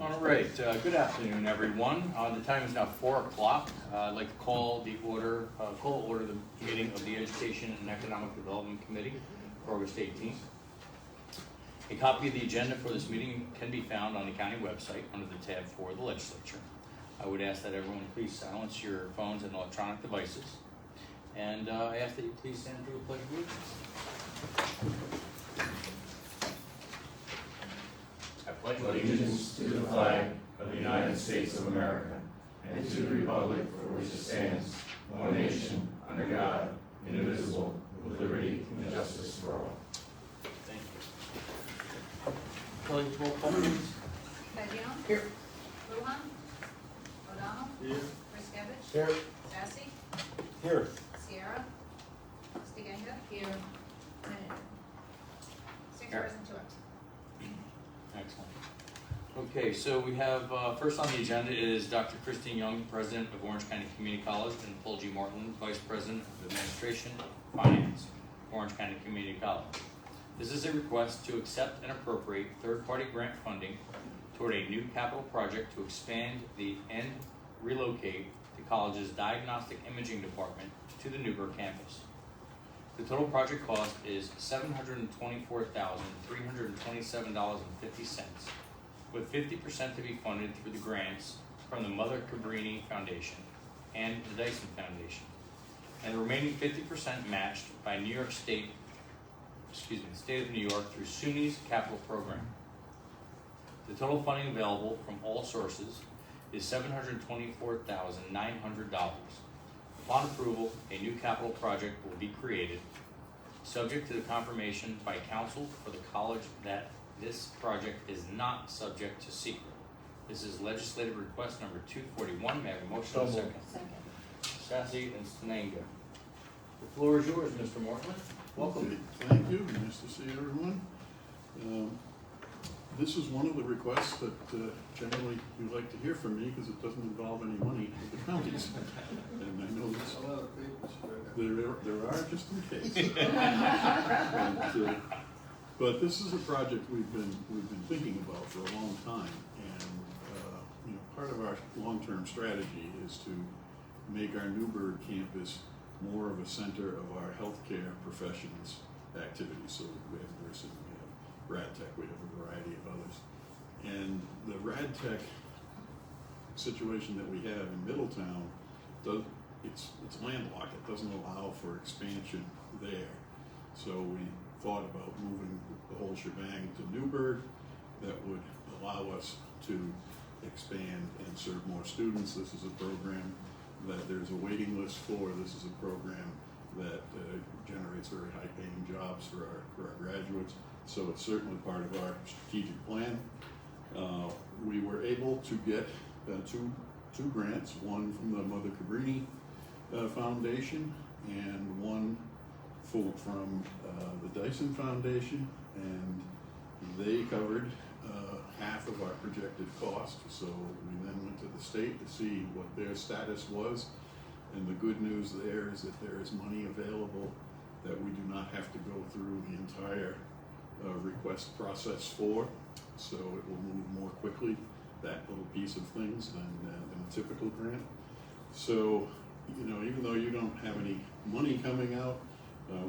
All right, good afternoon, everyone. The time is now 4 o'clock. I'd like to call the meeting of the Education and Economic Development Committee for August 18th. A copy of the agenda for this meeting can be found on the county website under the tab for the legislature. I would ask that everyone please silence your phones and electronic devices. And I ask that you please stand for the pledge of allegiance. I pledge allegiance to the flag of the United States of America and to the republic for which it stands, one nation, under God, indivisible, with liberty and justice for all. Thank you. Kelly, roll call please. Fagion? Here. Lujan? O'Donnell? Here. Riskevich? Here. Sassy? Here. Sierra? Stiganga? Here. Bennett? 6 Here. present, 2 absent. Excellent. Okay, so we have, first on the agenda is Dr. Christine Young, President of Orange County Community College, and Paul G. Martin, Vice President of Administration and Finance, Orange County Community College. This is a request to accept and appropriate third-party grant funding toward a new capital project to expand and relocate the college's diagnostic imaging department to the Newburgh campus. The total project cost is $724,327.50, with 50% to be funded through the grants from the Mother Cabrini Foundation and the Dyson Foundation, and the remaining 50% matched by the state of New York through SUNY's capital program. The total funding available from all sources is $724,900. Upon approval, a new capital project will be created, subject to the confirmation by council for the college that this project is not subject to secret. This is legislative request number 241. May I have a motion and a second? Second. Sassy and Stenanga. The floor is yours, Mr. Mortman. Welcome. Okay, thank you. Nice to see everyone. This is one of the requests that generally you like to hear from me because it doesn't involve any money to the counties. And I know there's a lot of papers. There are, just in case. But this is a project we've been thinking about for a long time. And part of our long-term strategy is to make our Newburgh campus more of a center of our healthcare professions activities. So we have nursing, we have RadTech, we have a variety of others. And the RadTech situation that we have in Middletown, it's landlocked. It doesn't allow for expansion there. So we thought about moving the whole shebang to Newburgh. That would allow us to expand and serve more students. This is a program that there's a waiting list for. This is a program that generates very high-paying jobs for our graduates. So it's certainly part of our strategic plan. We were able to get two grants, one from the Mother Cabrini Foundation and one from the Dyson Foundation, and they covered half of our projected cost. So we then went to the state to see what their status was, and the good news there is that there is money available that we do not have to go through the entire request process for, so it will move more quickly, that little piece of things, than a typical grant. So, even though you don't have any money coming out,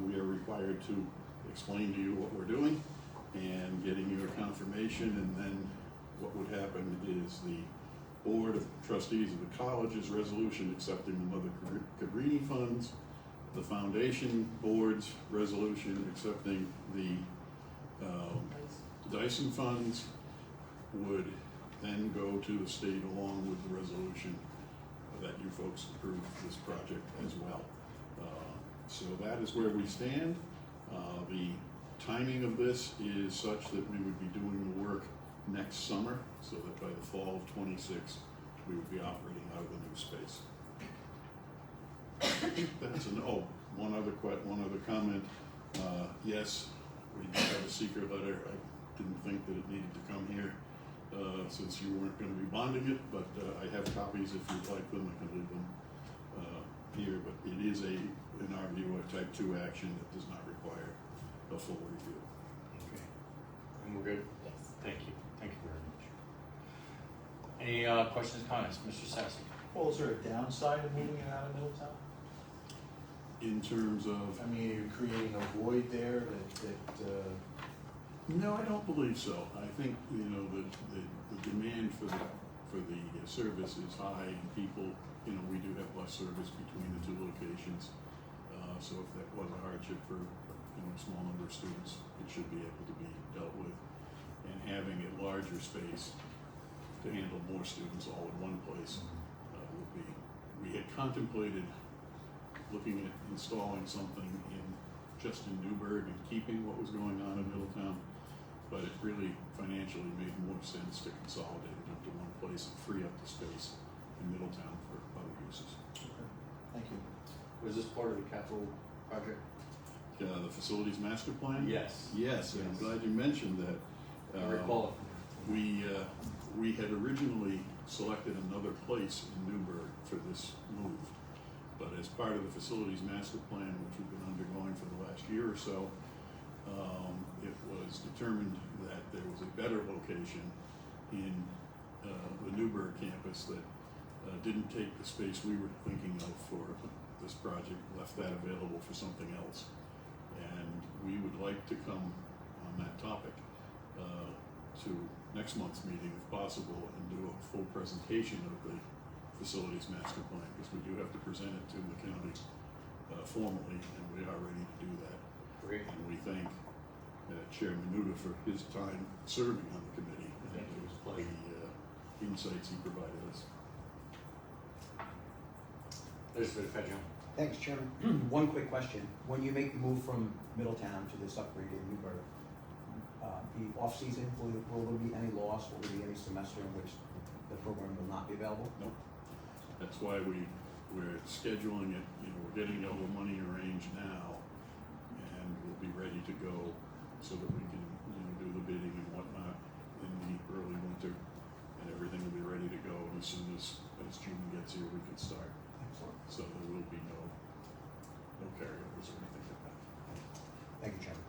we are required to explain to you what we're doing and getting you a confirmation, and then what would happen is the Board of Trustees of the college's resolution accepting the Mother Cabrini funds, the foundation board's resolution accepting the Dyson funds would then go to the state along with the resolution that you folks approved this project as well. So that is where we stand. The timing of this is such that we would be doing the work next summer, so that by the fall of 26, we would be operating out of the new space. That's one other comment. Yes, we do have a secret letter. I didn't think that it needed to come here since you weren't going to be bonding it, but I have copies if you'd like them. I can leave them here, but it is in our view, a type 2 action that does not require a full review. Okay. And we're good? Yes. Thank you. Thank you very much. Any questions, comments? Mr. Sassy? Well, is there a downside of moving it out of Middletown? In terms of, I mean, you're creating a void there no, I don't believe so. I think, you know, the demand for the service is high, and people, you know, we do have bus service between the two locations. So if that was a hardship for, you know, a small number of students, it should be able to be dealt with. And having a larger space to handle more students all in one place would be, we had contemplated looking at installing something just in Newburgh and keeping what was going on in Middletown, but it really financially made more sense to consolidate it into one place and free up the space in Middletown for other uses. Thank you. Was this part of the capital project? The facilities master plan? Yes. Yes, and I'm Yes. glad you mentioned that. I recall We had originally selected another place in Newburgh for this move, but as part of the facilities master plan, which we've been undergoing for the last year or so, it was determined that there was a better location in the Newburgh campus that didn't take the space we were thinking of for this project, left that available for something else. And we would like to come on that topic to next month's meeting if possible and do a full presentation of the facilities master plan, because we do have to present it to the county formally, and we are ready to do that. Great. And we thank Chairman Nuda for his time serving on the committee and Thank you. It was a pleasure. the insights he provided us. Legislator Pageon? Thanks, Chairman. One quick question. When you make the move from Middletown to this upgrade in Newburgh, the off-season, will there be any loss? Will there be any semester in which the program will not be available? Nope. That's why we're scheduling it, you know, we're getting all the money arranged now, and we'll be ready to go so that we can, you know, do the bidding and whatnot in the early winter, and everything will be ready to go, and as soon as June gets here, we can start. Excellent. So there will be no carryovers or anything like that. Thank you, Chairman.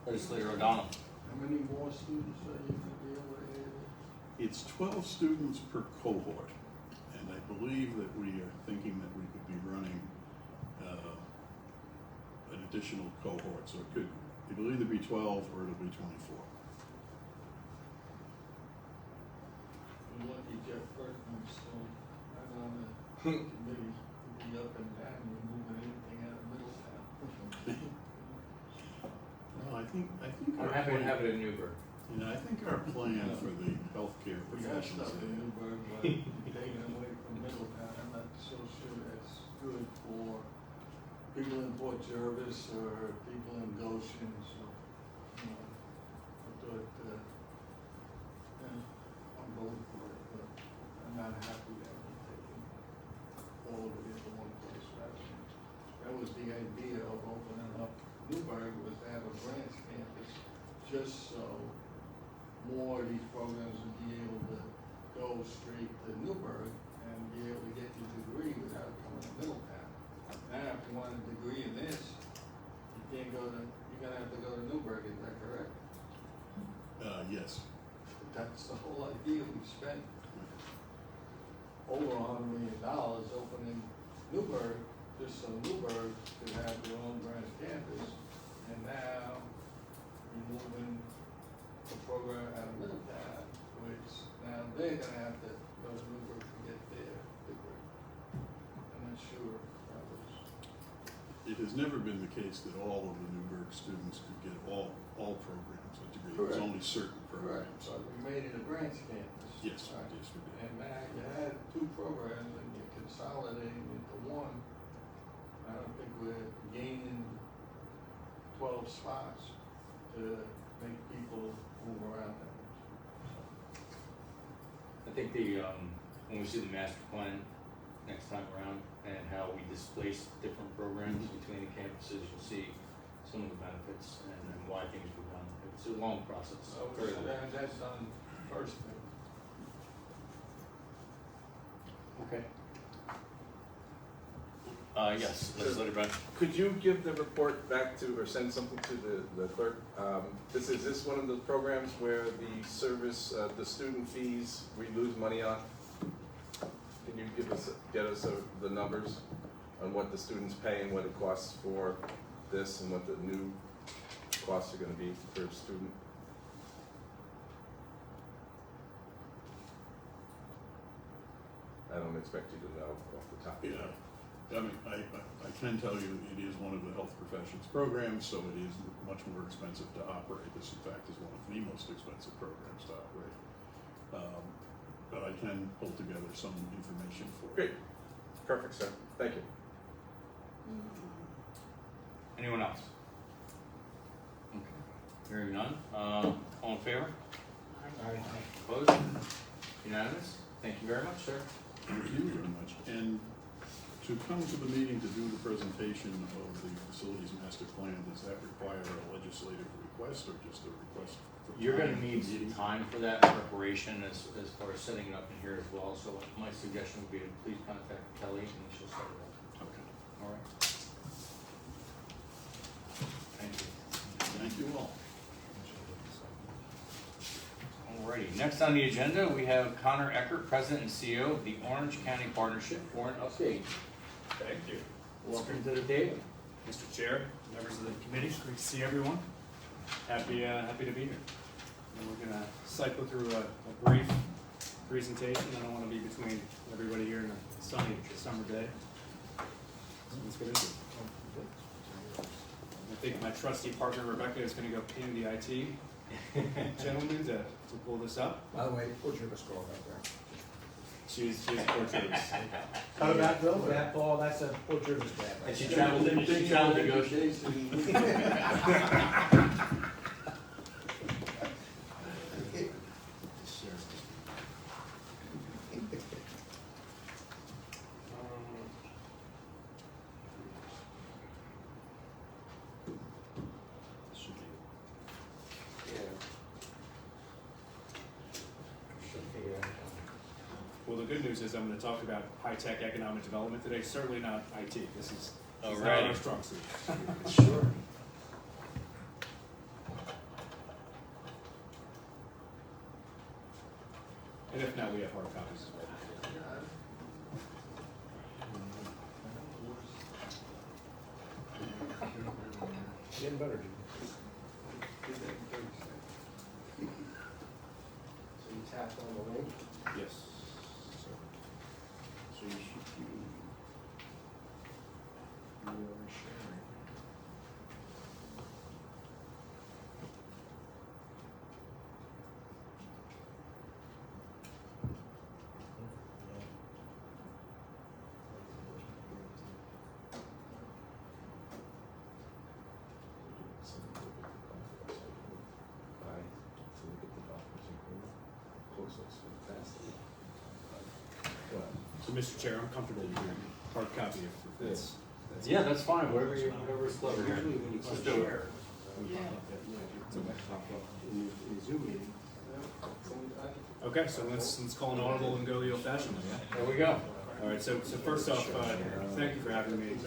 Legislator O'Donnell? How many more students are you gonna be able to add? It's 12 students per cohort, and I believe that we are thinking that we could be running an additional cohort, so it'll either be 12 or it'll be 24. You're lucky Jeff Berkman's still not on the committee, he'd be up and down, removing anything out of Middletown. No, I think I'm our happy to plan, have it in Newburgh. you know, I think our plan for the healthcare We got professionals stuff in Newburgh, but taking away from Middletown, I'm not so sure that's good for people in Port Jervis or people in Goshen, so, you know, I thought, I'm voting for it, but I'm not happy that we're taking all of it into one place. That was the idea of opening up Newburgh, was to have a branch campus, just so more of these programs would be able to go straight to Newburgh and be able to get your degree without coming to Middletown. Now, if you want a degree in this, you can't go to, you're gonna have to go to Newburgh, is that correct? Yes. That's the whole idea. We spent over $100 million opening Newburgh, just so Newburgh could have their own branch campus. And now you're moving the program out of Middletown, which now they're gonna have to go to Newburgh to get their degree. I'm not sure that was. It has never been the case that all of the Newburgh students could get all programs a degree. It was Correct. only certain programs. So we made it a branch campus. Yes, Right. yes, we did. And now you had two programs and you're consolidating into one. I don't think we're gaining 12 spots to make people move around that much. I think when we see the master plan next time around and how we displace different programs between the campuses, you'll see some of the benefits and why things were done. It's a long process. So Very long. that's done first. Okay. Yes, legislator Brent. Could you give the report back to, or send something to the clerk? Is this one of the programs where the service, the student fees, we lose money on? Can you get us the numbers on what the students pay and what it costs for this and what the new costs are gonna be per student? I don't expect you to know off the top of your Yeah, head. I mean, I can tell you it is one of the health professions programs, so it is much more expensive to operate. This in fact is one of the most expensive programs to operate. But I can pull together some information for you. Great, perfect, sir, thank you. Anyone else? Okay. Hearing none, all in favor? Opposed? Unanimous? Thank you very much, sir. Thank you very much. And to come to the meeting to do the presentation of the facilities master plan, does that require a legislative request or just a request? For You're gonna time? need some time for that preparation as far as setting it up in here as well, so my suggestion would be to please contact Kelly and she'll set it up. Okay. All right. Thank you. Thank you all. Alrighty, next on the agenda, we have Connor Eckert, President and CEO of the Orange County Partnership for an update. Thank you. Welcome to the table. Mr. Chair, members of the committee, great to see everyone. Happy to be here. And we're gonna cycle through a brief presentation. I don't wanna be between everybody here in a sunny summer day. So let's get into it. I think my trusty partner Rebecca is gonna go ping the IT gentleman to pull this up. By the way, put your scroll right there. She's Portuguese. How about Bill? That ball, that's a Port Jervis bag. And she traveled to Goshen. Well, the good news is I'm gonna talk about high-tech economic development today, certainly not IT. This is not Alrighty. our strong suit. Sure. And if not, we have hard copies as well. Getting better, Jim. So you tapped on the link? Yes. So you should be. You are sharing. So, Mr. Chair, I'm comfortable with your hard copy if that's. Yeah, that's fine, whatever is clever here. Let's do it. Okay, so let's call an audible and go the old fashioned way, yeah? There we go. All right, so first off, thank you for having me. It's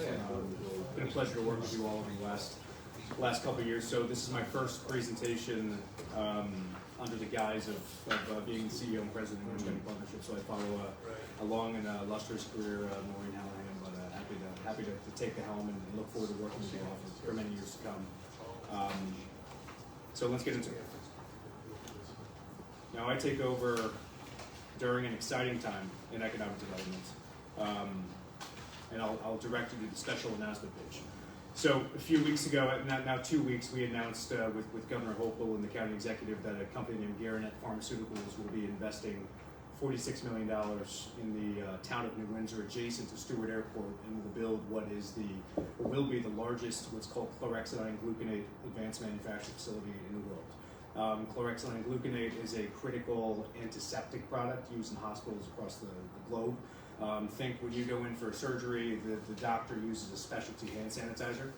been a pleasure to work with you all over the last couple of years. So this is my first presentation under the guise of being the CEO and president of Orange County Partnership. So I follow a long and illustrious career, Maureen Hallahan, but happy to take the helm and look forward to working with you all for many years to come. So let's get into it. Now I take over during an exciting time in economic development, and I'll direct you to the special announcement page. So a few weeks ago, now 2 weeks, we announced with Governor Hochul and the county executive that a company named Garanet Pharmaceuticals will be investing $46 million in the town of New Windsor, adjacent to Stewart Airport, and will build what will be the largest, what's called chlorhexidine gluconate advanced manufacturing facility in the world. Chlorhexidine gluconate is a critical antiseptic product used in hospitals across the globe. Think when you go in for surgery, the doctor uses a specialty hand sanitizer.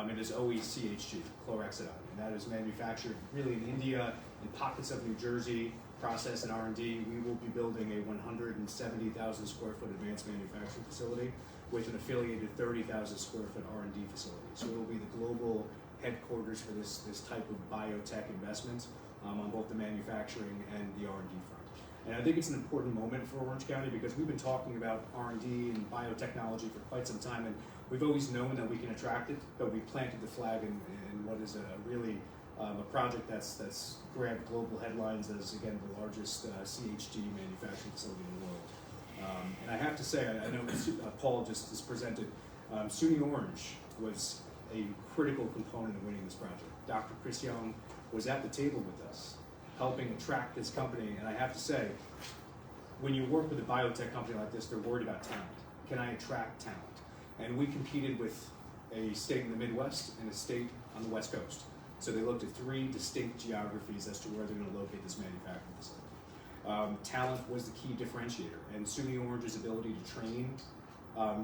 It is OECHG, chlorhexidine. and that is manufactured really in India, in pockets of New Jersey, process and R&D. We will be building a 170,000 square foot advanced manufacturing facility with an affiliated 30,000 square foot R&D facility. So it will be the global headquarters for this type of biotech investment on both the manufacturing and the R&D front. And I think it's an important moment for Orange County because we've been talking about R&D and biotechnology for quite some time, and we've always known that we can attract it, but we planted the flag in what is a really a project that's grabbed global headlines as, again, the largest CHG manufacturing facility in the world. And I have to say, I know Paul just presented, SUNY Orange was a critical component of winning this project. Dr. Chris Young was at the table with us, helping attract this company. And I have to say, when you work with a biotech company like this, they're worried about talent. Can I attract talent? And we competed with a state in the Midwest and a state on the West Coast. So they looked at 3 distinct geographies as to where they're going to locate this manufacturing facility. Talent was the key differentiator, and SUNY Orange's ability to train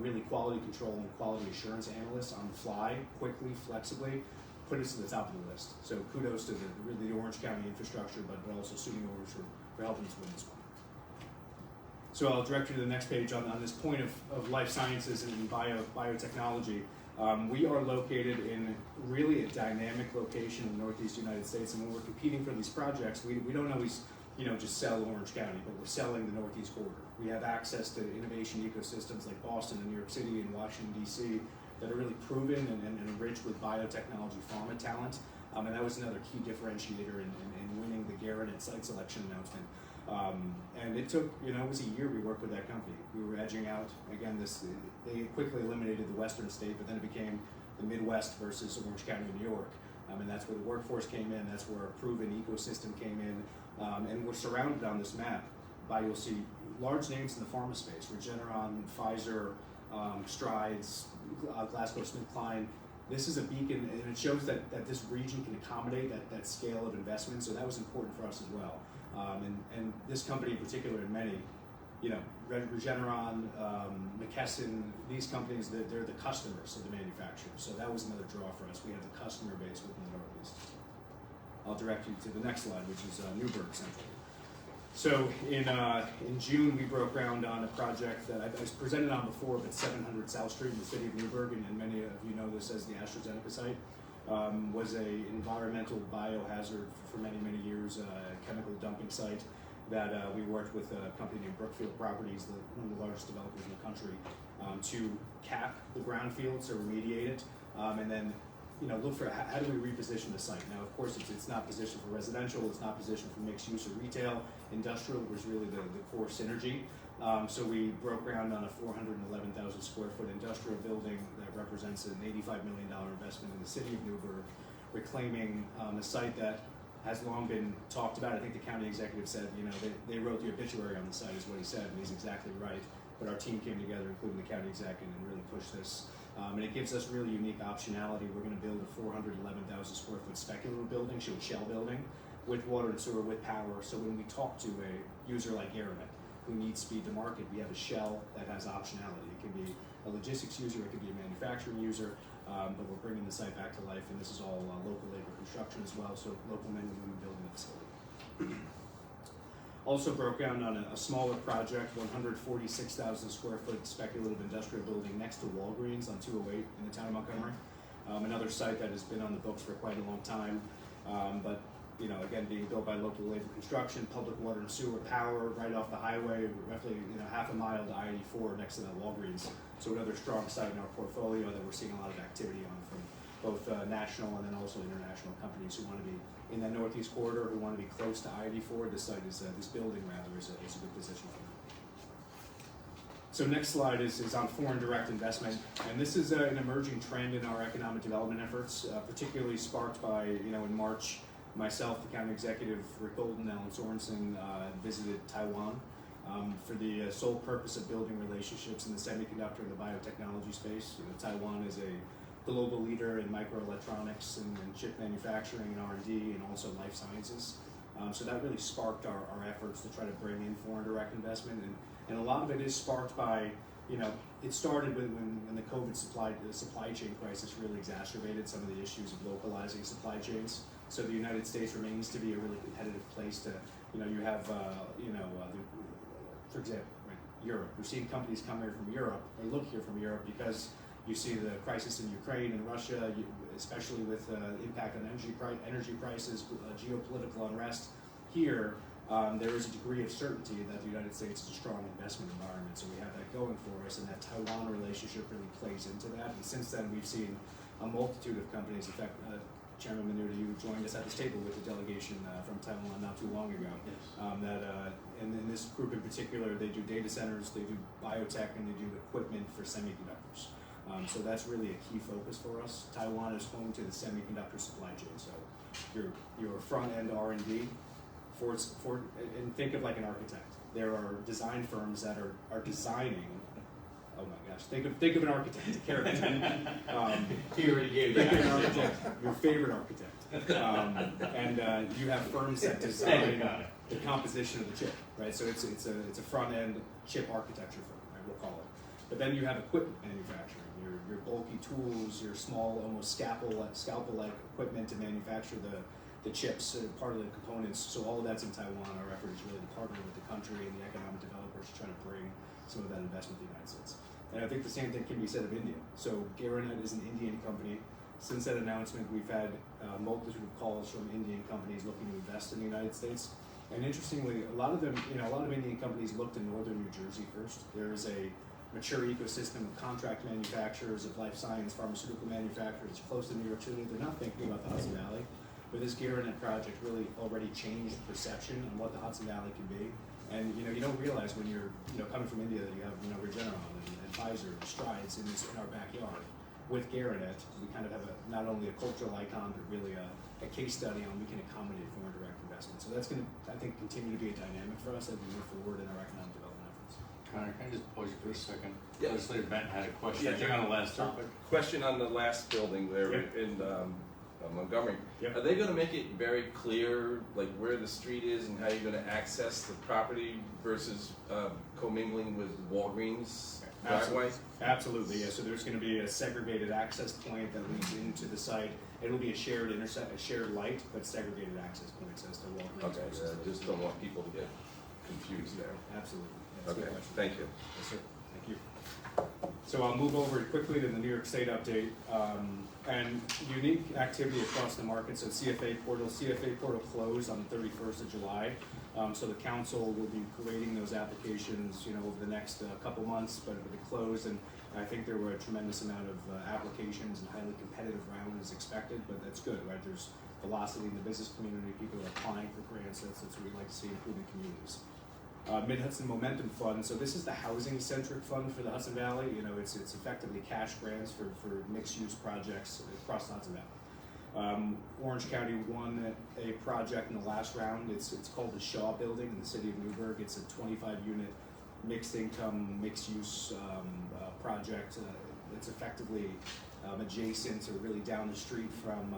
really quality control and quality assurance analysts on the fly, quickly, flexibly, put us to the top of the list. So kudos to the Orange County infrastructure, but also SUNY Orange for helping us win this one. So I'll direct you to the next page on this point of life sciences and biotechnology. We are located in really a dynamic location in the Northeast United States, and when we're competing for these projects, we don't always just sell Orange County, but we're selling the Northeast corridor. We have access to innovation ecosystems like Boston and New York City and Washington, D.C. that are really proven and enriched with biotechnology pharma talent, and that was another key differentiator in winning the Garanted site selection announcement. And it took, it was a year we worked with that company. We were edging out, again, they quickly eliminated the Western state, but then it became the Midwest versus Orange County, New York. And that's where the workforce came in, that's where a proven ecosystem came in. And we're surrounded on this map by, you'll see large names in the pharma space, Regeneron, Pfizer, Strides, GlaxoSmithKline. This is a beacon, and it shows that this region can accommodate that scale of investment, so that was important for us as well. And this company in particular, and many, Regeneron, McKesson, these companies, they're the customers of the manufacturers. So that was another draw for us. We have the customer base within the Northeast. I'll direct you to the next slide, which is Newburgh Central. So in June, we broke ground on a project that I was presented on before, but 700 South Street in the city of Newburgh, and many of you know this as the AstraZeneca site, was a environmental biohazard for many, many years, a chemical dumping site that we worked with a company named Brookfield Properties, one of the largest developers in the country, to cap the brownfield, so remediate it, and then look for how do we reposition the site. Now, of course, it's not positioned for residential, it's not positioned for mixed use or retail. Industrial was really the core synergy. So we broke ground on a 411,000 square foot industrial building that represents an $85 million investment in the city of Newburgh, reclaiming a site that has long been talked about. I think the county executive said, they wrote the obituary on the site is what he said, and he's exactly right. But our team came together, including the county exec, and really pushed this. And it gives us really unique optionality. We're going to build a 411,000 square foot speculative building, so a shell building, with water and sewer, with power. So when we talk to a user like Aramet, who needs speed to market, we have a shell that has optionality. It can be a logistics user, it could be a manufacturing user, but we're bringing the site back to life, and this is all local labor construction as well, so local men and women building the facility. Also broke ground on a smaller project, 146,000 square foot speculative industrial building next to Walgreens on 208 in the town of Montgomery. Another site that has been on the books for quite a long time, but again, being built by local labor construction, public water and sewer, power right off the highway, roughly half a mile to I-84 next to that Walgreens. So another strong site in our portfolio that we're seeing a lot of activity on from both national and then also international companies who want to be in that Northeast corridor, who want to be close to I-84. This site is, this building rather, is a good position for them. So next slide is on foreign direct investment, and this is an emerging trend in our economic development efforts, particularly sparked by, in March, myself, the county executive, Rick Golden, Alan Sorensen, visited Taiwan for the sole purpose of building relationships in the semiconductor and the biotechnology space. Taiwan is a global leader in microelectronics and chip manufacturing and R&D and also life sciences. So that really sparked our efforts to try to bring in foreign direct investment, and a lot of it is sparked by you know, it started when the COVID supply chain crisis really exacerbated some of the issues of localizing supply chains. So the United States remains to be a really competitive place to, you know, you have, for example, right, Europe. We're seeing companies come here from Europe, or look here from Europe, because you see the crisis in Ukraine and Russia, especially with impact on energy prices, geopolitical unrest. Here, there is a degree of certainty that the United States is a strong investment environment, so we have that going for us, and that Taiwan relationship really plays into that. And since then, we've seen a multitude of companies. In fact, Chairman Menuda, you joined us at this table with a delegation from Taiwan not too long ago. Yes. And in this group in particular, they do data centers, they do biotech, and they do equipment for semiconductors. So that's really a key focus for us. Taiwan is home to the semiconductor supply chain. So your front end R&D, and think of like an architect. There are design firms that are designing. Oh my gosh! Think of an architect, a character. Think of an architect, your favorite architect, and you have firms that design the composition of the chip, right? So it's a front end chip architecture firm, right? We'll call it. But then you have equipment manufacturing. Your bulky tools, your small, almost scalpel-like equipment to manufacture the chips, part of the components. So all of that's in Taiwan. Our effort is really to partner with the country and the economic developers to try to bring some of that investment to the United States. And I think the same thing can be said of India. So Garanet is an Indian company. Since that announcement, we've had a multitude of calls from Indian companies looking to invest in the United States. And interestingly, a lot of Indian companies look to northern New Jersey first. There is a mature ecosystem of contract manufacturers, of life science, pharmaceutical manufacturers close to New York City. They're not thinking about the Hudson Valley. But this Garanet project really already changed perception on what the Hudson Valley can be. And you don't realize when you're coming from India that you have Regeneron and Pfizer, and Strides in our backyard. With Garanet, we kind of have not only a cultural icon, but really a case study on we can accommodate foreign direct investment. So that's going to, I think, continue to be a dynamic for us as we move forward in our economic development efforts. Connor, can I just pause you for a second? Yeah. Legislator Benton had a question, Yeah. I think on the last topic. Question on the last building there Yep. in Montgomery. Yep. Are they gonna make it very clear, like where the street is and how you're gonna access the property versus commingling with Walgreens driveway? Absolutely, yeah. So there's going to be a segregated access point that leads into the site. It'll be a shared light, but segregated access points as to Walgreens. Okay, versus I just don't want people to get confused there. Absolutely. That's a good Okay, question. thank you. Yes, sir. Thank you. So I'll move over quickly to the New York State update. And unique activity across the market. So CFA portal closed on the 31st of July. So the council will be grading those applications, over the next couple months, but it closed. And I think there were a tremendous amount of applications and highly competitive round as expected, but that's good, right? There's velocity in the business community. People are applying for grants. That's what we like to see, improving communities. Mid-Hudson Momentum Fund. So this is the housing-centric fund for the Hudson Valley. It's effectively cash grants for mixed-use projects across the Hudson Valley. Orange County won a project in the last round. It's called the Shaw Building in the city of Newburgh. It's a 25-unit mixed-income, mixed-use project. It's effectively adjacent or really down the street from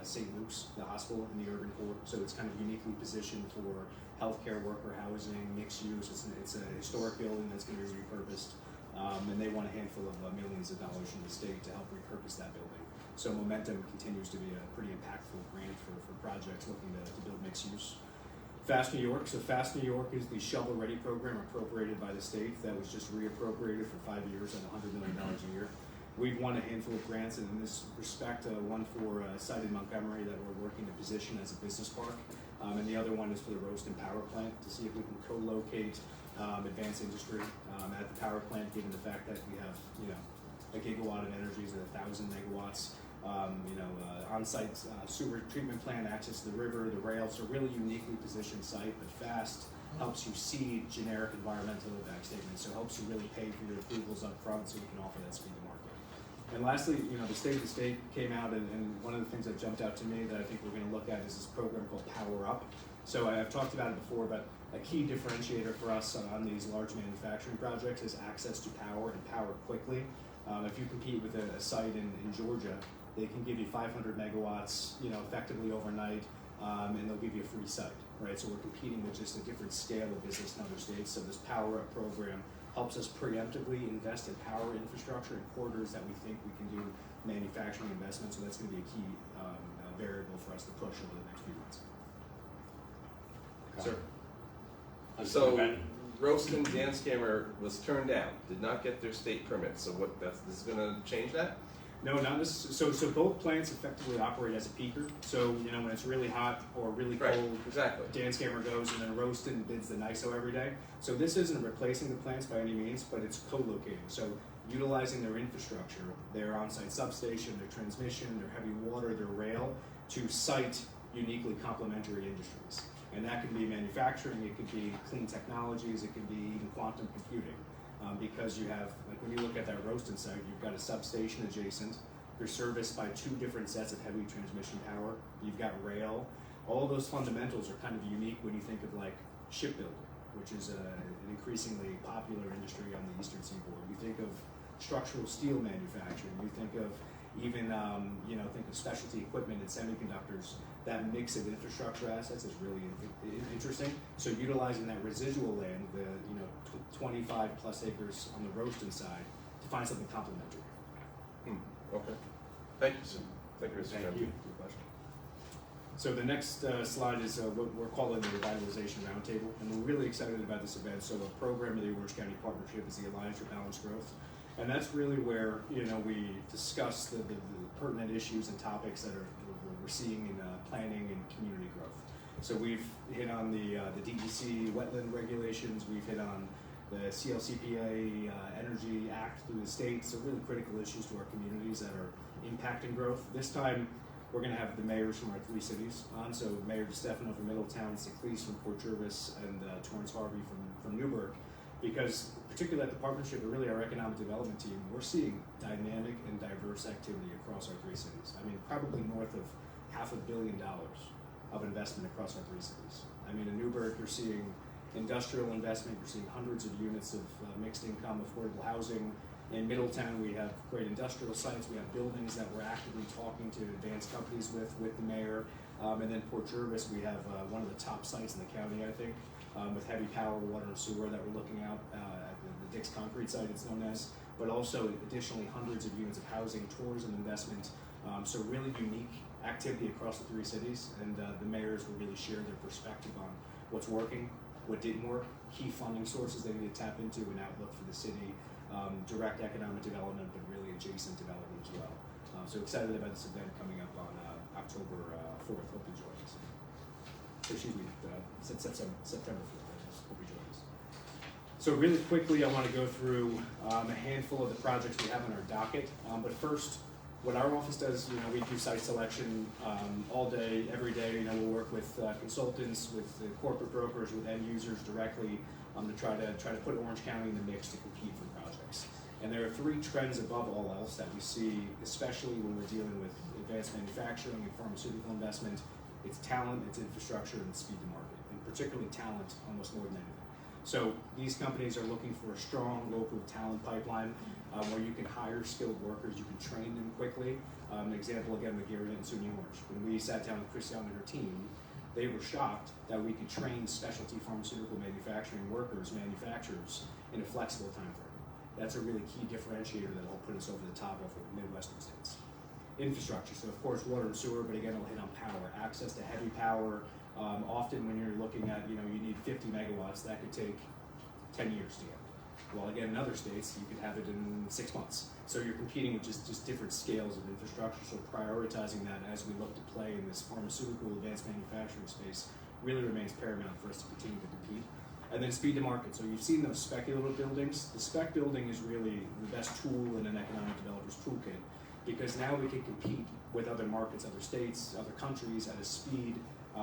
St. Luke's, the hospital in the urban core. So it's kind of uniquely positioned for healthcare worker housing, mixed use. It's a historic building that's going to be repurposed, and they want a handful of millions of dollars from the state to help repurpose that building. So Momentum continues to be a pretty impactful grant for projects looking to build mixed use. Fast New York. So Fast New York is the shovel ready program appropriated by the state that was just reappropriated for 5 years at $100 million a year. We've won a handful of grants, and in this respect, one for a site in Montgomery that we're working to position as a business park, and the other one is for the Roaston Power Plant to see if we can co-locate advanced industry at the power plant, given the fact that we have, a gigawatt of energy is 1,000 megawatts. On-site sewer treatment plant, access to the river, the rails, so really uniquely positioned site, but Fast helps you seed generic environmental impact statements, so it helps you really pay for your approvals up front so we can offer that speed to market. And lastly, the state of the state came out, and one of the things that jumped out to me that I think we're going to look at is this program called Power Up. So I've talked about it before, but a key differentiator for us on these large manufacturing projects is access to power and power quickly. If you compete with a site in Georgia, they can give you 500 megawatts, effectively overnight, and they'll give you a free site, right? So we're competing with just a different scale of business in other states. So this Power Up program helps us preemptively invest in power infrastructure in corridors that we think we can do manufacturing investments. So that's going to be a key variable for us to push over the next few months. Okay. Sir. So, So, Roston Danscamer was turned down, did not get their state permit, so this is gonna change that? No, not necessarily. So both plants effectively operate as a peaker. So, when it's really hot or really Right, cold, exactly. Danscamer goes, and then Roaston bids the NISO every day. So this isn't replacing the plants by any means, but it's co-locating. So utilizing their infrastructure, their on-site substation, their transmission, their heavy water, their rail, to site uniquely complementary industries. And that could be manufacturing, it could be clean technologies, it could be even quantum computing. Because you have, like when you look at that Roaston site, you've got a substation adjacent, you're serviced by 2 different sets of heavy transmission power, you've got rail. All those fundamentals are kind of unique when you think of like shipbuilding, which is an increasingly popular industry on the eastern seaboard. You think of structural steel manufacturing, you think of even, think of specialty equipment and semiconductors. That mix of infrastructure assets is really interesting. So utilizing that residual land, the 25 plus acres on the Roaston side, to find something complementary. Okay. Thank you, sir. Thank you, Mr. Chairman. Thank you. Good question. So the next slide is what we're calling the Revitalization Roundtable, and we're really excited about this event. So a program of the Orange County Partnership is the Alliance for Balanced Growth, and that's really where we discuss the pertinent issues and topics that we're seeing in planning and community growth. So we've hit on the DEC wetland regulations, we've hit on the CLCPA Energy Act through the state, so really critical issues to our communities that are impacting growth. This time, we're going to have the mayors from our 3 cities on, so Mayor DeStefano from Middletown, Seclise from Port Jervis, and Torrance Harvey from Newburgh, because particularly at the partnership, but really our economic development team, we're seeing dynamic and diverse activity across our 3 cities. I mean, probably north of $500 million of investment across our 3 cities. I mean, in Newburgh, you're seeing industrial investment, you're seeing hundreds of units of mixed income, affordable housing. In Middletown, we have great industrial sites, we have buildings that we're actively talking to advanced companies with the mayor. And then Port Jervis, we have one of the top sites in the county, I think, with heavy power, water, and sewer that we're looking at the Dix Concrete site, it's known as, but also additionally hundreds of units of housing, tourism investment. So really unique activity across the 3 cities, and the mayors will really share their perspective on what's working, what didn't work, key funding sources they need to tap into, an outlook for the city, direct economic development, but really adjacent development as well. So excited about this event coming up on October 4th. Hope you join us. Excuse me, September 4th. Hope you join us. So really quickly, I want to go through a handful of the projects we have on our docket. But first, what our office does, we do site selection all day, every day. We'll work with consultants, with corporate brokers, with end users directly to try to put Orange County in the mix to compete for projects. And there are 3 trends above all else that we see, especially when we're dealing with advanced manufacturing and pharmaceutical investment. It's talent, it's infrastructure, and it's speed to market, and particularly talent almost more than anything. So these companies are looking for a strong local talent pipeline where you can hire skilled workers, you can train them quickly. An example again with Gary and SUNY Orange. When we sat down with Chris Young and her team, they were shocked that we could train specialty pharmaceutical manufacturers in a flexible time frame. That's a really key differentiator that will put us over the top of the Midwestern states. Infrastructure, so of course water and sewer, but again it'll hit on power, access to heavy power. Often when you're looking at, you need 50 megawatts, that could take 10 years to get. Well, again, in other states, you could have it in 6 months. So you're competing with just different scales of infrastructure, so prioritizing that as we look to play in this pharmaceutical advanced manufacturing space really remains paramount for us to continue to compete. And then speed to market. So you've seen those speculative buildings. The spec building is really the best tool in an economic developer's toolkit, because now we can compete with other markets, other states, other countries at a speed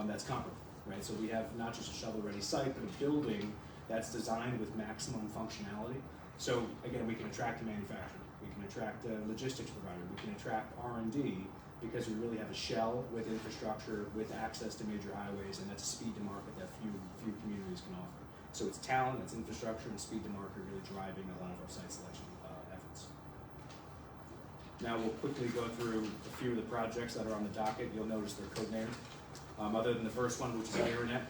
that's comparable, right? So we have not just a shovel-ready site, but a building that's designed with maximum functionality. So again, we can attract a manufacturer, we can attract a logistics provider, we can attract R&D, because we really have a shell with infrastructure, with access to major highways, and that's a speed to market that few communities can offer. So it's talent, it's infrastructure, and speed to market really driving a lot of our site selection efforts. Now we'll quickly go through a few of the projects that are on the docket. You'll notice they're codenamed. Other than the first one, which is Aeronet.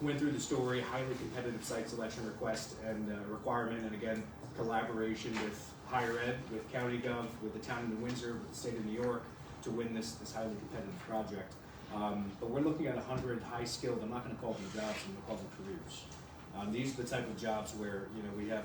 went through the story, highly competitive site selection request and requirement, and again, collaboration with higher ed, with county gov, with the town of New Windsor, with the state of New York, to win this highly competitive project. But we're looking at 100 high-skilled, I'm not gonna call them jobs, I'm gonna call them careers. These are the type of jobs where, we have,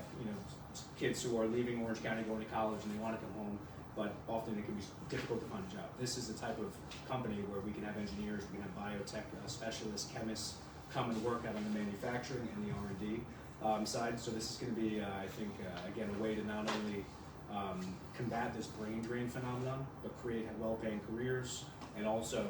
kids who are leaving Orange County, going to college, and they wanna come home, but often it can be difficult to find a job. This is the type of company where we can have engineers, we can have biotech specialists, chemists come and work out on the manufacturing and the R&D side. So this is going to be, I think, again, a way to not only combat this brain drain phenomenon, but create well-paying careers, and also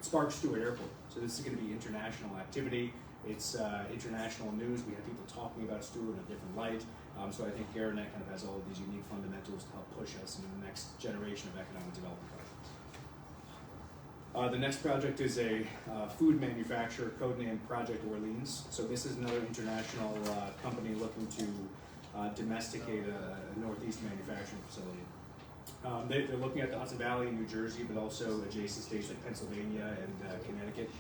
spark Stewart Airport. So this is going to be international activity. It's international news. We have people talking about Stewart in a different light. So I think Garanet kind of has all of these unique fundamentals to help push us into the next generation of economic development projects. The next project is a food manufacturer, codenamed Project Orleans. So this is another international company looking to domesticate a Northeast manufacturing facility. They're looking at the Hudson Valley in New Jersey, but also adjacent states like Pennsylvania and Connecticut.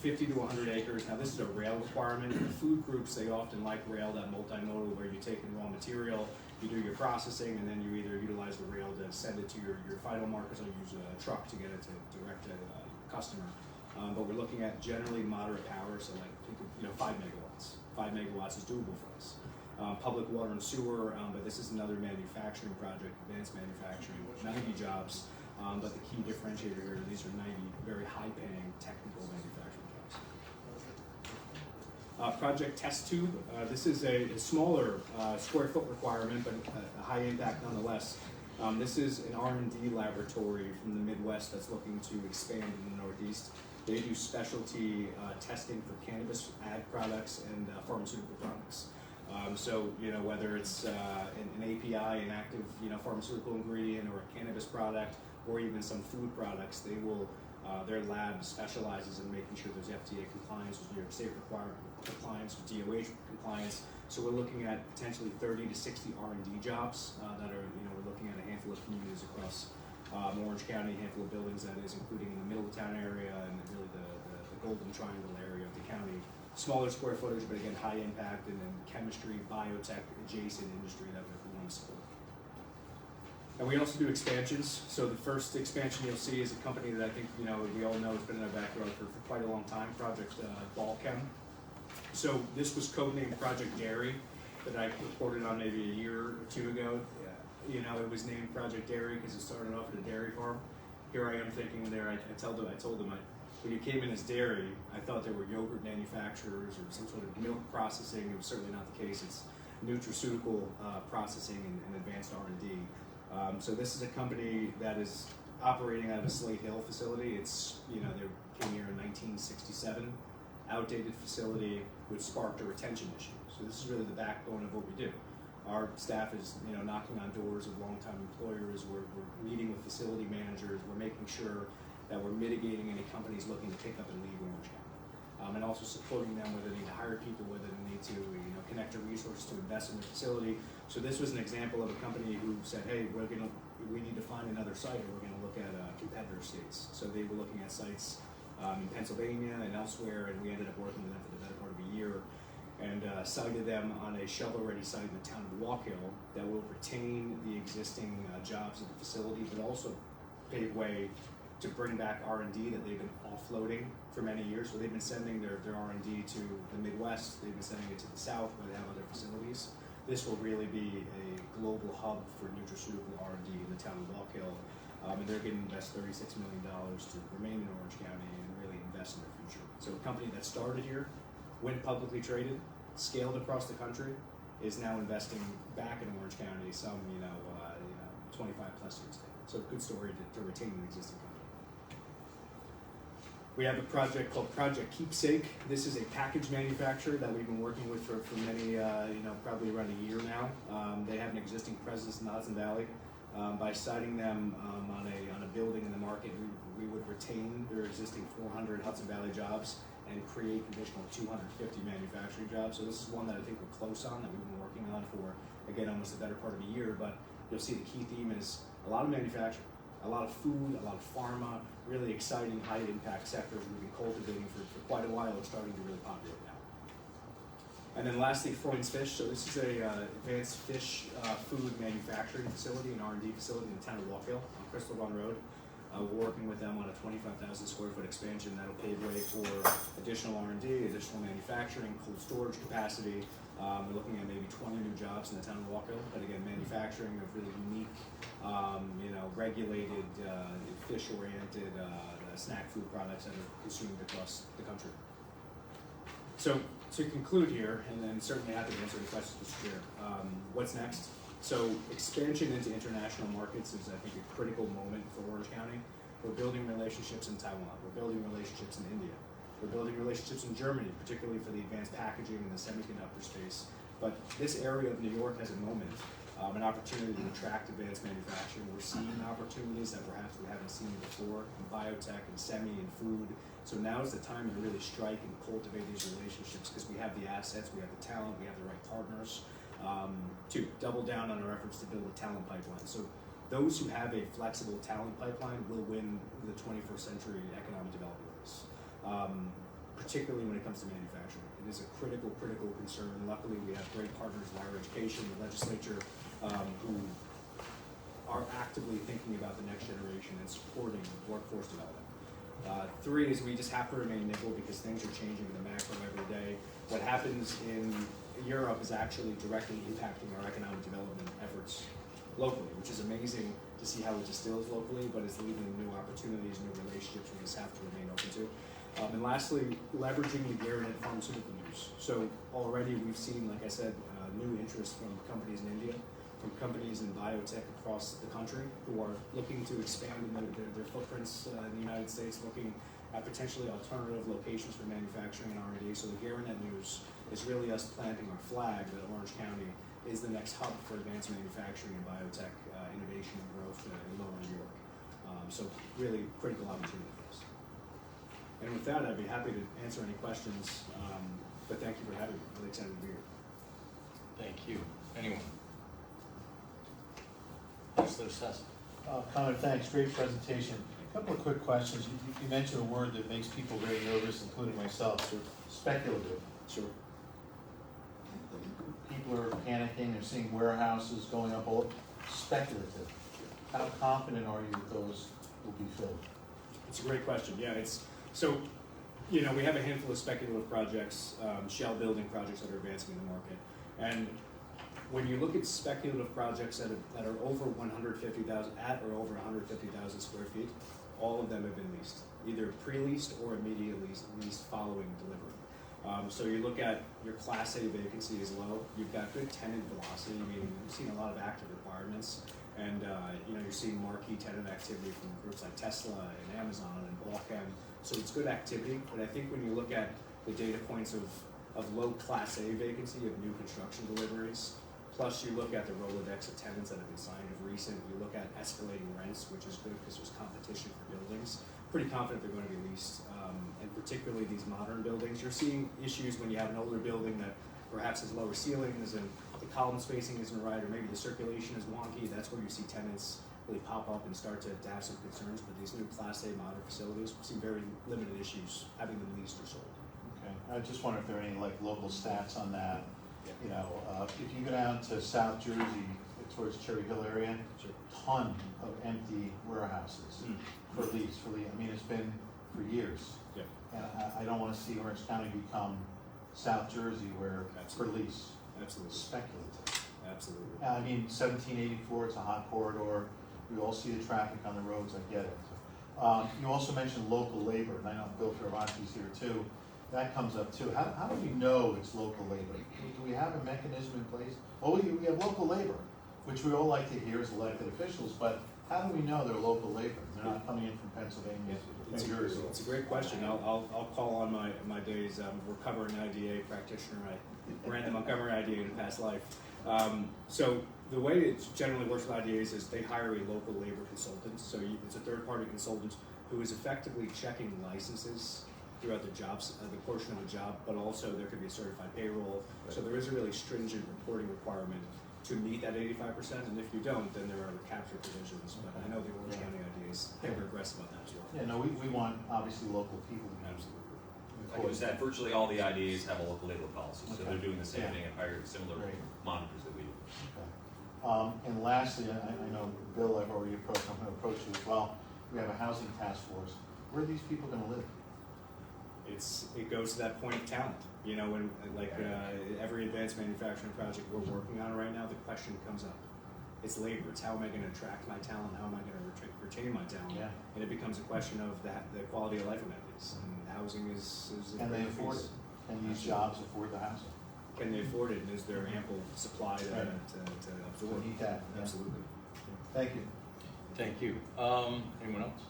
50 to 100 acres. Now this is a rail requirement. The food groups, they often like rail, that multimodal, where you take in raw material, you do your processing, and then you either utilize the rail to send it to your final markets, or use a truck to get it to direct to the customer. But we're looking at generally moderate power, so like 5 megawatts. 5 megawatts is doable for us. Public water and sewer, but this is another manufacturing project, advanced manufacturing, 90 jobs. But the key differentiator here, these are 90 very high-paying technical manufacturing jobs. Project Test Tube, this is a smaller square foot requirement, but a high impact nonetheless. This is an R&D laboratory from the Midwest that's looking to expand in the Northeast. They do specialty testing for cannabis ag products and pharmaceutical products. So, whether it's an API, an active, pharmaceutical ingredient, or a cannabis product, or even some food products, they will, their lab specializes in making sure there's FDA compliance with New York State compliance, with DOH compliance. So we're looking at potentially 30 to 60 R&D jobs that are, we're looking at a handful of communities across Orange County, a handful of buildings that is, including in the Middletown area and really the Golden Triangle area of the county. Smaller square footage, but again, high impact, and then chemistry, biotech, adjacent industry that we want to support. And we also do expansions. So the first expansion you'll see is a company that I think, we all know has been in our backyard for quite a long time, Project Balchem. So this was codenamed Project Dairy that I reported on maybe a year or two ago. It was named Project Dairy because it started off at a dairy farm. Here I am thinking there, I told them, when you came in as dairy, I thought there were yogurt manufacturers or some sort of milk processing. It was certainly not the case. It's nutraceutical processing and advanced R&D. So this is a company that is operating out of a Slate Hill facility. It's, they came here in 1967, outdated facility, which sparked a retention issue. So this is really the backbone of what we do. Our staff is, knocking on doors of longtime employers. We're meeting with facility managers. We're making sure that we're mitigating any companies looking to pick up and leave Orange County. And also supporting them whether they need to hire people, whether they need to connect their resources to invest in their facility. So this was an example of a company who said, hey, we need to find another site, or we're going to look at competitor states. So they were looking at sites in Pennsylvania and elsewhere, and we ended up working with them for the better part of a year, and sited them on a shovel-ready site in the town of Walk Hill that will retain the existing jobs at the facility, but also pave way to bring back R&D that they've been offloading for many years. So they've been sending their R&D to the Midwest, they've been sending it to the South where they have other facilities. This will really be a global hub for nutraceutical R&D in the town of Walk Hill. And they're going to invest $36 million to remain in Orange County and really invest in their future. So a company that started here, went publicly traded, scaled across the country, is now investing back in Orange County some, 25 plus years ago. So a good story to retain an existing company. We have a project called Project Keepsake. This is a package manufacturer that we've been working with for many, probably around a year now. They have an existing presence in the Hudson Valley. By siting them on a building in the market, we would retain their existing 400 Hudson Valley jobs and create an additional 250 manufacturing jobs. So this is one that I think we're close on, that we've been working on for, again, almost the better part of a year. But you'll see the key theme is a lot of manufacturing, a lot of food, a lot of pharma, really exciting, high-impact sectors we've been cultivating for quite a while. It's starting to really populate now. And then lastly, Freund's Fish. So this is a advanced fish food manufacturing facility, an R&D facility in the town of Walk Hill on Crystal Run Road. We're working with them on a 25,000 square foot expansion that'll pave way for additional R&D, additional manufacturing, cold storage capacity. We're looking at maybe 20 new jobs in the town of Walk Hill, but again, manufacturing of really unique, regulated, fish-oriented snack food products that are consumed across the country. So to conclude here, and then certainly happy to answer any questions this year, what's next? So expansion into international markets is, I think, a critical moment for Orange County. We're building relationships in Taiwan. We're building relationships in India. We're building relationships in Germany, particularly for the advanced packaging and the semiconductor space. But this area of New York has a moment, an opportunity to attract advanced manufacturing. We're seeing opportunities that perhaps we haven't seen before in biotech and semi and food. So now is the time to really strike and cultivate these relationships because we have the assets, we have the talent, we have the right partners to double down on our efforts to build a talent pipeline. So those who have a flexible talent pipeline will win the 21st century economic development race, particularly when it comes to manufacturing. It is a critical concern. Luckily, we have great partners in higher education, the legislature, who are actively thinking about the next generation and supporting workforce development. 3 is we just have to remain nimble because things are changing in the macro every day. What happens in Europe is actually directly impacting our economic development efforts locally, which is amazing to see how it distills locally, but it's leading to new opportunities, new relationships we just have to remain open to. And lastly, leveraging the Garanet pharmaceutical news. So already we've seen, like I said, new interest from companies in India, from companies in biotech across the country who are looking to expand their footprints in the United States, looking at potentially alternative locations for manufacturing and R&D. So the Garanet news is really us planting our flag that Orange County is the next hub for advanced manufacturing and biotech innovation and growth in Lower New York. So really critical opportunity for us. And with that, I'd be happy to answer any questions, but thank you for having me. Really excited to be here. Thank you. Anyone? Councilor Sessa. Connor, thanks, great presentation. A couple of quick questions. You mentioned a word that makes people very nervous, including myself, so speculative. Sure. People are panicking, they're seeing warehouses going up, all speculative. How confident are you that those will be filled? It's a great question. Yeah, so, we have a handful of speculative projects, shell building projects that are advancing in the market. And when you look at speculative projects that are over 150,000, at or over 150,000 square feet, all of them have been leased, either pre-leased or immediately leased following delivery. So you look at your Class A vacancy is low. You've got good tenant velocity, meaning you've seen a lot of active requirements. And you're seeing marquee tenant activity from groups like Tesla and Amazon and Balkan. So it's good activity, but I think when you look at the data points of low Class A vacancy of new construction deliveries, plus you look at the Rolodex of tenants that have been signed of recent, you look at escalating rents, which is good because there's competition for buildings. Pretty confident they're going to be leased, and particularly these modern buildings. You're seeing issues when you have an older building that perhaps has lower ceilings and the column spacing isn't right, or maybe the circulation is wonky. That's where you see tenants really pop up and start to have some concerns. But these new Class A modern facilities, we see very limited issues having them leased or sold. Okay, I just wonder if there are any local stats on that. Yeah. If you go down to South Jersey, towards Cherry Hill area, Sure. ton of empty warehouses for lease. I mean, it's been for years. Yeah. And I don't want to see Orange County become South Jersey where Absolutely. for lease. Absolutely. Speculative. Absolutely. I mean, 1784, it's a hot corridor. We all see the traffic on the roads, I get it. You also mentioned local labor, and I know Bill Fioravanti's here too. That comes up too. How do we know it's local labor? Do we have a mechanism in place? Oh, we have local labor, which we all like to hear as elected officials, but how do we know they're local labor? They're not coming in from Pennsylvania, New Jersey. It's a great question. I'll call on my days. Recovering IDA practitioner. I ran the Montgomery IDA in a past life. So the way it generally works with IDAs is they hire a local labor consultant. So it's a third-party consultant who is effectively checking licenses throughout the jobs, the portion of the job, but also there could be a certified payroll. So there is a really stringent reporting requirement. to meet that 85%, and if you don't, then there are capture provisions. But I know the Orange County idea is hyper aggressive on that as well. Yeah, no, we want obviously local people to be Absolutely. Like I said, virtually all the IDAs have a local labor policy, so Okay. they're doing the same Yeah. thing and hiring similar Great. monitors that we do. Okay. And lastly, I know Bill, I've already approached, I'm gonna approach you as well. We have a housing task force. Where are these people gonna live? It goes to that point of talent. You know, when every advanced manufacturing project we're working on right now, the question comes up. It's labor. It's how am I going to attract my talent? How am I going to retain my talent? Yeah. And it becomes a question of the quality of life amenities. And housing is a Can they great afford piece. it? Can these jobs afford the housing? Can they afford it? And is there ample supply to Right. absorb? We need that, yeah. Absolutely. Thank you. Thank you. Anyone else?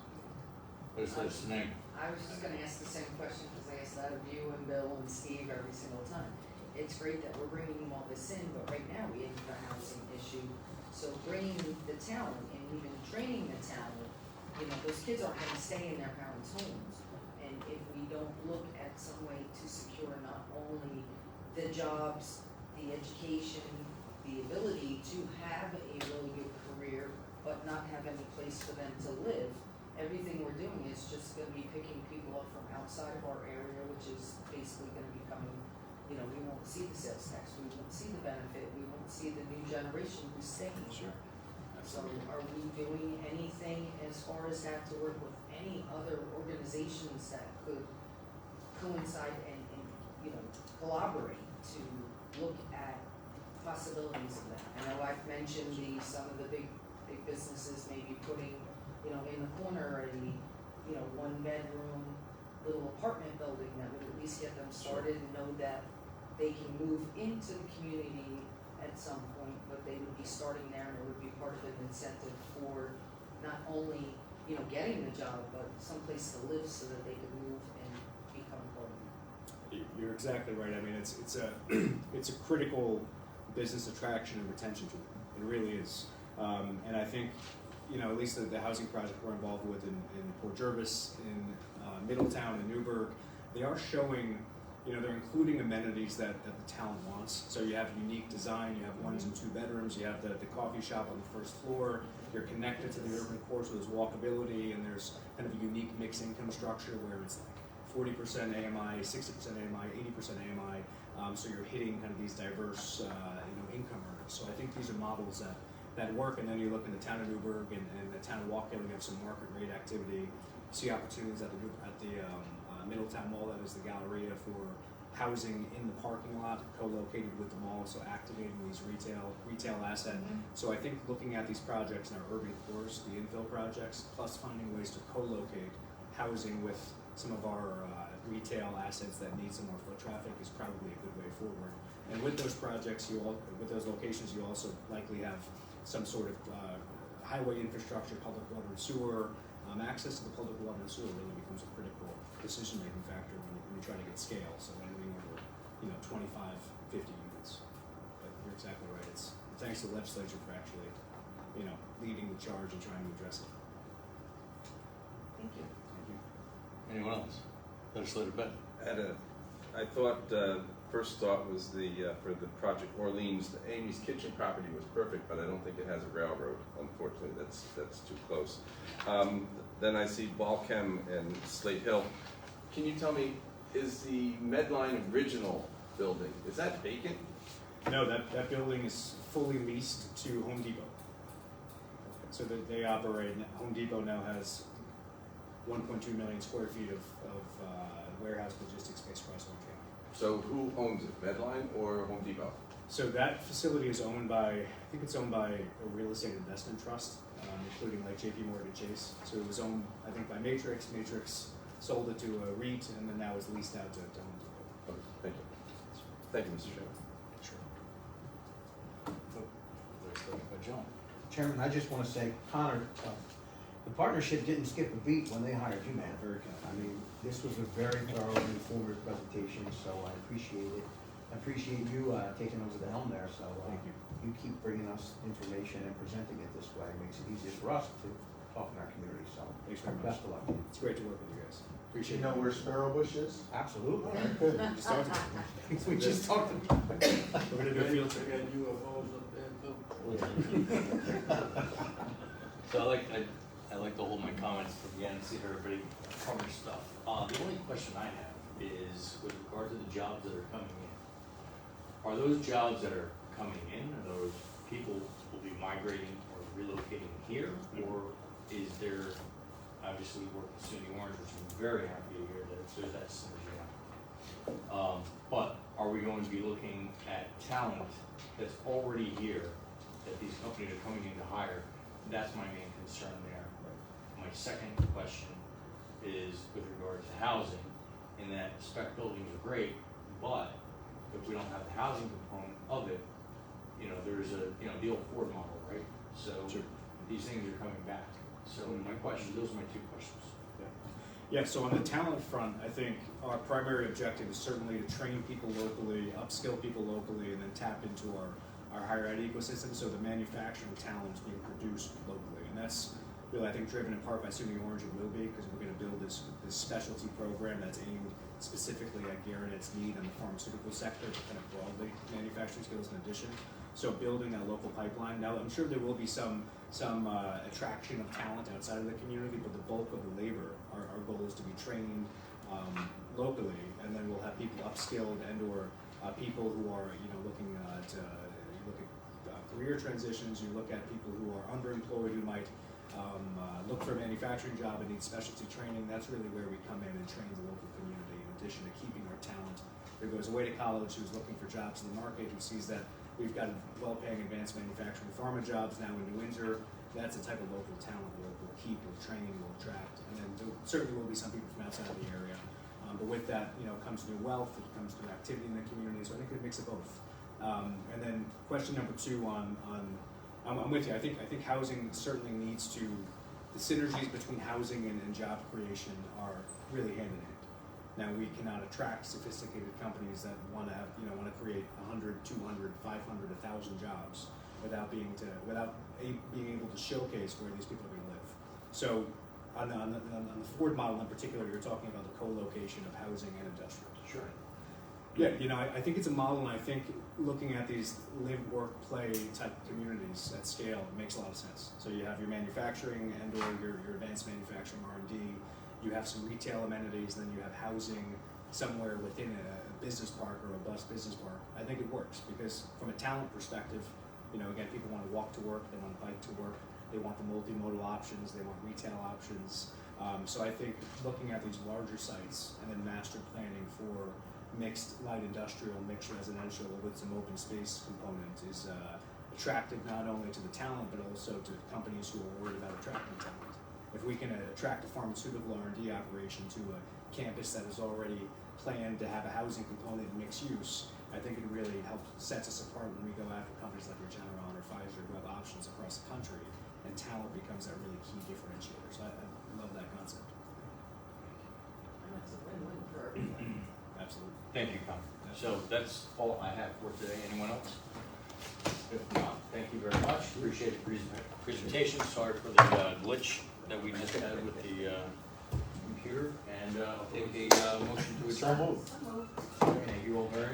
What's the name? I was just gonna ask the same question, because I ask that of you and Bill and Steve every single time. It's great that we're bringing all this in, but right now we have the housing issue. So bringing the talent and even training the talent, you know, those kids aren't gonna stay in their parents' homes. And if we don't look at some way to secure not only the jobs, the education, the ability to have a really good career, but not have any place for them to live, everything we're doing is just gonna be picking people up from outside of our area, which is basically gonna be coming, you know, we won't see the sales tax, we won't see the benefit, we won't see the new generation who's staying here. So are we doing anything as far as that to work with any other organizations that could coincide and, you know, collaborate to look at possibilities of that? I know I've mentioned some of the big businesses maybe putting, you know, in the corner you know, 1-bedroom little apartment building that would at least get them started and know that they can move into the community at some point, but they would be starting there and it would be part of an incentive for not only, you know, getting the job, but someplace to live so that they could move and become part of it. You're exactly right. I mean, it's a critical business attraction and retention tool. It really is. And I think, you know, at least the housing project we're involved with in Port Jervis, in Middletown, and Newburgh, they are showing, you know, they're including amenities that the town wants. So you have unique design, you have 1 and 2 bedrooms, you have the coffee shop on the first floor, you're connected to the urban core, so there's walkability, and there's kind of a unique mixed income structure where it's like 40% AMI, 60% AMI, 80% AMI, so you're hitting kind of these diverse, you know, income earners. So I think these are models that work, and then you look in the town of Newburgh and the town of Waukegan, we have some market rate activity, see opportunities at the Middletown Mall, that is the Galleria, for housing in the parking lot, co-located with the mall, so activating these retail asset. So I think looking at these projects in our urban cores, the infill projects, plus finding ways to co-locate housing with some of our retail assets that need some more foot traffic is probably a good way forward. And with those projects, with those locations, you also likely have some sort of highway infrastructure, public water and sewer. Access to the public water and sewer really becomes a critical decision-making factor when you try to get scale. So anything over, you know, 25, 50 units. But you're exactly right. It's thanks to the legislature for actually, you know, leading the charge and trying to address it. Thank you. Thank you. Anyone else? Legislator Benton. I thought, first thought was for the Project Orleans, the Amy's Kitchen property was perfect, but I don't think it has a railroad. Unfortunately, that's too close. Then I see Balchem and Slate Hill. Can you tell me, is the Medline original building, is that vacant? No, that building is fully leased to Home Depot. So that they operate. Home Depot now has 1.2 million square feet of warehouse logistics space across Orange County. So who owns it, Medline or Home Depot? So that facility is owned by, I think it's owned by a real estate investment trust, including like JP Morgan Chase. So it was owned, I think, by Matrix. Matrix sold it to a REIT, and then now it's leased out to Home Depot. Okay, thank you. Thank you, Mr. Chairman. Sure. Legislator John. Chairman, I just want to say, Connor, the partnership didn't skip a beat when they hired you, man. Very kind. I mean, this was a very thorough and informative presentation, so I appreciate it. I appreciate you taking over the helm there, so Thank you. you keep bringing us information and presenting it this way. It makes it easier for us to helping our community, so. Thanks very much. Best of luck. It's great to work with you guys. Do Appreciate you it. know where Sparrow Bush is? Absolutely. Good. We just talked about it. We just talked about it. We're gonna do a field trip. They got UFOs up there too. So I like to hold my comments to the end, see if everybody covers stuff. The only question I have is with regard to the jobs that are coming in. Are those jobs that are coming in, are those people will be migrating or relocating here? Or is there, obviously we work with SUNY Orange, which I'm very happy to hear that there's that synergy now. But are we going to be looking at talent that's already here, that these companies are coming in to hire? That's my main concern there. My second question is with regard to housing, in that spec buildings are great, but if we don't have the housing component of it, you know, there's the old Ford model, right? So Sure. these things are coming back. So my question, those are my two questions. Yeah, so on the talent front, I think our primary objective is certainly to train people locally, upskill people locally, and then tap into our higher ed ecosystem, so the manufacturing talent is being produced locally. And that's really, I think, driven in part by SUNY Orange. It will be, because we're gonna build this specialty program that's aimed specifically at Garrett's need in the pharmaceutical sector, but kind of broadly manufacturing skills in addition. So building that local pipeline. Now, I'm sure there will be some attraction of talent outside of the community, but the bulk of the labor, our goal is to be trained locally, and then we'll have people upskilled and/or people who are looking to look at career transitions. You look at people who are underemployed, who might look for a manufacturing job and need specialty training. That's really where we come in and train the local community, in addition to keeping our talent who goes away to college, who's looking for jobs in the market, who sees that we've got well-paying advanced manufacturing pharma jobs now in New Windsor. That's the type of local talent we'll keep, we'll train, we'll attract. And then there certainly will be some people from outside of the area. But with that, comes new wealth, it comes new activity in the community, so I think it's a mix of both. And then question number two I'm with you. I think housing certainly needs to, the synergies between housing and job creation are really hand in hand. Now, we cannot attract sophisticated companies that want to create 100, 200, 500, 1,000 jobs without being able to showcase where these people are going to live. So, on the Ford model in particular, you're talking about the co-location of housing and industrial. Sure. Yeah, I think it's a model, and I think looking at these live, work, play type communities at scale makes a lot of sense. So you have your manufacturing and/or your advanced manufacturing R&D. You have some retail amenities, then you have housing somewhere within a business park or a bus business park. I think it works because from a talent perspective, again, people want to walk to work, they want to bike to work, they want the multimodal options, they want retail options. So I think looking at these larger sites and then master planning for mixed light industrial, mixed residential with some open space component is attractive not only to the talent but also to companies who are worried about attracting talent. If we can attract a pharmaceutical R&D operation to a campus that is already planned to have a housing component and mixed use, I think it really sets us apart when we go after companies like Regeneron or Pfizer who have options across the country, and talent becomes that really key differentiator. So I love that concept. And it's a win-win for everybody. Absolutely. Thank you, Con. So that's all I have for today. Anyone else? If not, thank you very much. Appreciate the presentation. Sorry for the glitch that we just had with the computer. And I'll take a motion to adjourn. So moved. Thank you all very